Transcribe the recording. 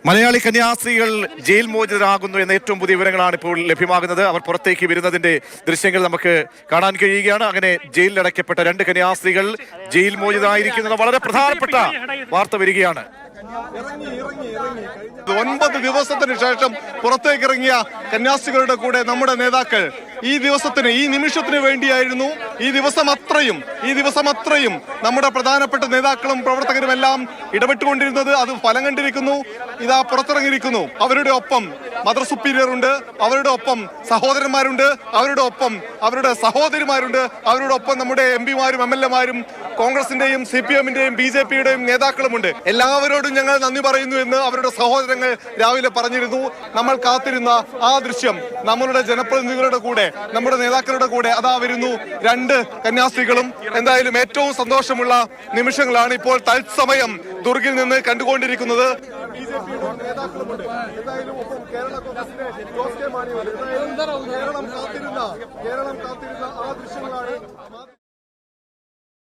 Malayali കന്യാസ്ത്രീകൾ jail മോചിതരാകുന്നു എന്ന ഏറ്റവും പുതിയ വിവരങ്ങളാണ് ഇപ്പോൾ ലഭ്യമാകുന്നത്. അവർ പുറത്തേക്ക് വരുന്നതിന്റെ ദൃശ്യങ്ങൾ നമുക്ക് കാണാൻ കഴിയുകയാണ്. അങ്ങനെ ജയിലിലടയ്ക്കപ്പെട്ട 2 കന്യാസ്ത്രീകൾ ജയിൽ മോചിതരായിരിക്കുന്നത് വളരെ പ്രധാനപ്പെട്ട വാർത്ത വരികയാണ്. 9 ദിവസത്തിന് ശേഷം പുറത്തേക്കിറങ്ങിയ കന്യാസ്ത്രീകളുടെ കൂടെ നമ്മുടെ നേതാക്കൾ ഈ ദിവസത്തിന്, ഈ നിമിഷത്തിന് വേണ്ടിയായിരുന്നു. ഈ ദിവസം അത്രയും നമ്മുടെ പ്രധാനപ്പെട്ട നേതാക്കളും പ്രവർത്തകരും എല്ലാം ഇടപെട്ടുകൊണ്ടിരുന്നത്. അത് ഫലം കണ്ടിരിക്കുന്നു. ഇതാ പുറത്തിറങ്ങിയിരിക്കുന്നു. അവരുടെ ഒപ്പം മദർ സുപ്പീരിയർ ഉണ്ട്, അവരുടെ ഒപ്പം സഹോദരന്മാരുണ്ട്, അവരുടെ ഒപ്പം അവരുടെ സഹോദരിമാരുണ്ട്, അവരുടെ ഒപ്പം നമ്മുടെ MP-മാരും MLA-മാരും കോൺഗ്രസിന്റെയും CPM-ന്റെയും BJP-യുടെയും നേതാക്കളുമുണ്ട്. എല്ലാവരോടും ഞങ്ങൾ നന്ദി പറയുന്നു എന്ന് അവരുടെ സഹോദരങ്ങൾ രാവിലെ പറഞ്ഞിരുന്നു. നമ്മൾ കാത്തിരുന്ന ആ ദൃശ്യം നമ്മളുടെ ജനപ്രതിനിധികളുടെ കൂടെ, നമ്മുടെ നേതാക്കളുടെ കൂടെ അതാ വരുന്നു 2 കന്യാസ്ത്രീകളും. എന്തായാലും ഏറ്റവും സന്തോഷമുള്ള നിമിഷങ്ങളാണ് ഇപ്പോൾ തത്സമയം ദുർഗിൽ നിന്ന് കണ്ടുകൊണ്ടിരിക്കുന്നത്. കേരളം കാത്തിരുന്ന ആ